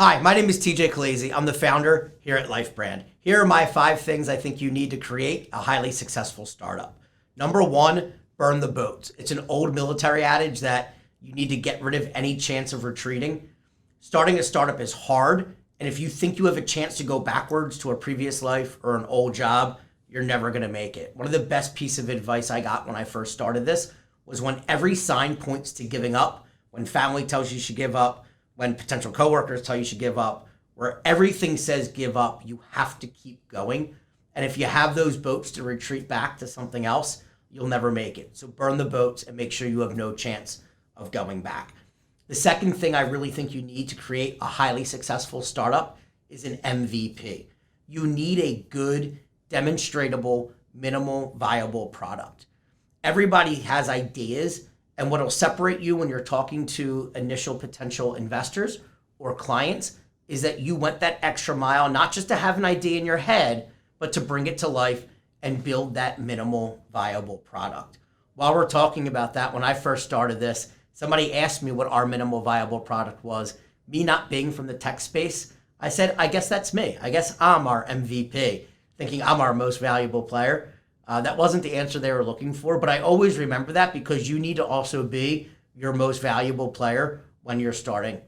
Hi, my name is TJ Colaeizzi. I'm the founder here at LifeBrand. Here are my 5 things I think you need to create a highly successful startup. Number 1, burn the boats. It's an old military adage that you need to get rid of any chance of retreating. Starting a startup is hard, and if you think you have a chance to go backwards to a previous life or an old job, you're never going to make it. One of the best pieces of advice I got when I first started this was when every sign points to giving up, when family tells you should give up, when potential coworkers tell you should give up, where everything says give up, you have to keep going. And if you have those boats to retreat back to something else, you'll never make it. So burn the boats and make sure you have no chance of going back. The second thing I really think you need to create a highly successful startup is an MVP. You need a good, demonstrable, minimal viable product. Everybody has ideas, and what will separate you when you're talking to initial potential investors or clients is that you went that extra mile, not just to have an idea in your head, but to bring it to life and build that minimal viable product. While we're talking about that, when I first started this, somebody asked me what our minimal viable product was. Me not being from the tech space, I said, I guess that's me. I guess I'm our MVP, thinking I'm our most valuable player. That wasn't the answer they were looking for, but I always remember that because you need to also be your most valuable player when you're starting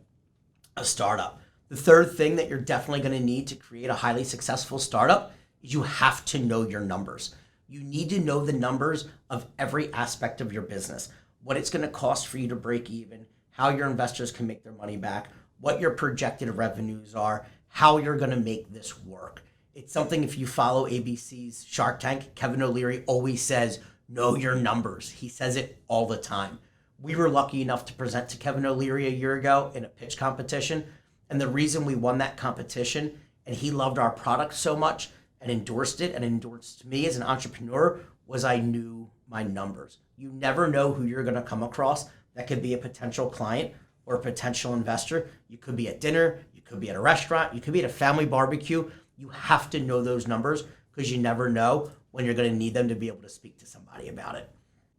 a startup. The third thing that you're definitely going to need to create a highly successful startup is you have to know your numbers. You need to know the numbers of every aspect of your business, what it's going to cost for you to break even, how your investors can make their money back, what your projected revenues are, how you're going to make this work. It's something, if you follow ABC's Shark Tank, Kevin O'Leary always says, know your numbers. He says it all the time. We were lucky enough to present to Kevin O'Leary a year ago in a pitch competition. And the reason we won that competition, and he loved our product so much and endorsed it and endorsed me as an entrepreneur, was I knew my numbers. You never know who you're going to come across that could be a potential client or a potential investor. You could be at dinner, you could be at a restaurant, you could be at a family barbecue. You have to know those numbers because you never know when you're going to need them to be able to speak to somebody about it.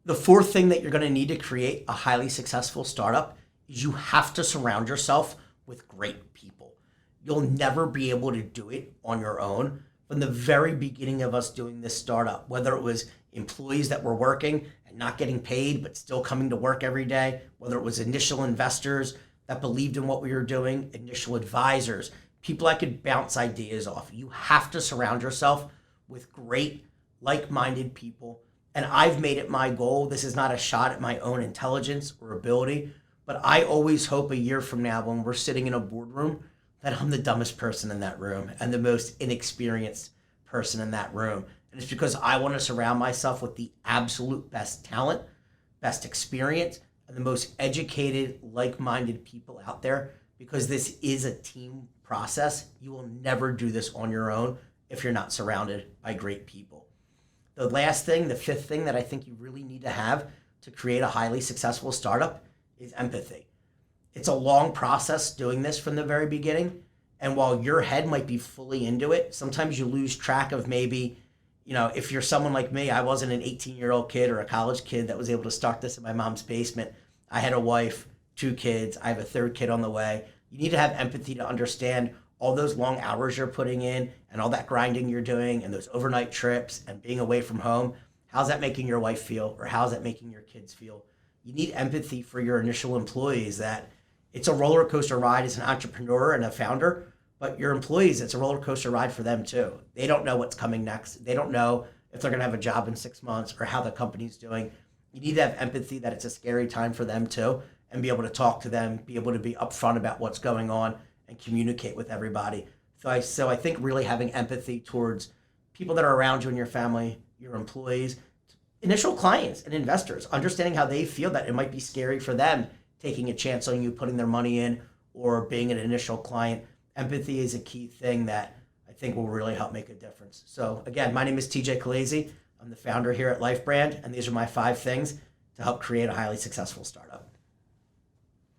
The fourth thing that you're going to need to create a highly successful startup is you have to surround yourself with great people. You'll never be able to do it on your own. From the very beginning of us doing this startup, whether it was employees that were working and not getting paid but still coming to work every day, whether it was initial investors that believed in what we were doing, initial advisors, people I could bounce ideas off. You have to surround yourself with great, like-minded people. And I've made it my goal. This is not a shot at my own intelligence or ability, but I always hope a year from now when we're sitting in a boardroom that I'm the dumbest person in that room and the most inexperienced person in that room. And it's because I want to surround myself with the absolute best talent, best experience, and the most educated, like-minded people out there, because this is a team process. You will never do this on your own if you're not surrounded by great people. The last thing, the fifth thing that I think you really need to have to create a highly successful startup is empathy. It's a long process doing this from the very beginning. And while your head might be fully into it, sometimes you lose track of maybe, if you're someone like me, I wasn't an 18-year-old kid or a college kid that was able to start this in my mom's basement. I had a wife, 2 kids. I have a 3rd kid on the way. You need to have empathy to understand all those long hours you're putting in and all that grinding you're doing and those overnight trips and being away from home. How's that making your wife feel, or how's that making your kids feel? You need empathy for your initial employees, that it's a roller coaster ride as an entrepreneur and a founder, but your employees, it's a roller coaster ride for them too. They don't know what's coming next. They don't know if they're going to have a job in 6 months or how the company's doing. You need to have empathy that it's a scary time for them too, and be able to talk to them, be able to be upfront about what's going on and communicate with everybody. So I think really having empathy towards people that are around you in your family, your employees, initial clients and investors, understanding how they feel, that it might be scary for them taking a chance on you putting their money in or being an initial client. Empathy is a key thing that I think will really help make a difference. So again, my name is TJ Colaeizzi. I'm the founder here at LifeBrand, and these are my 5 things to help create a highly successful startup.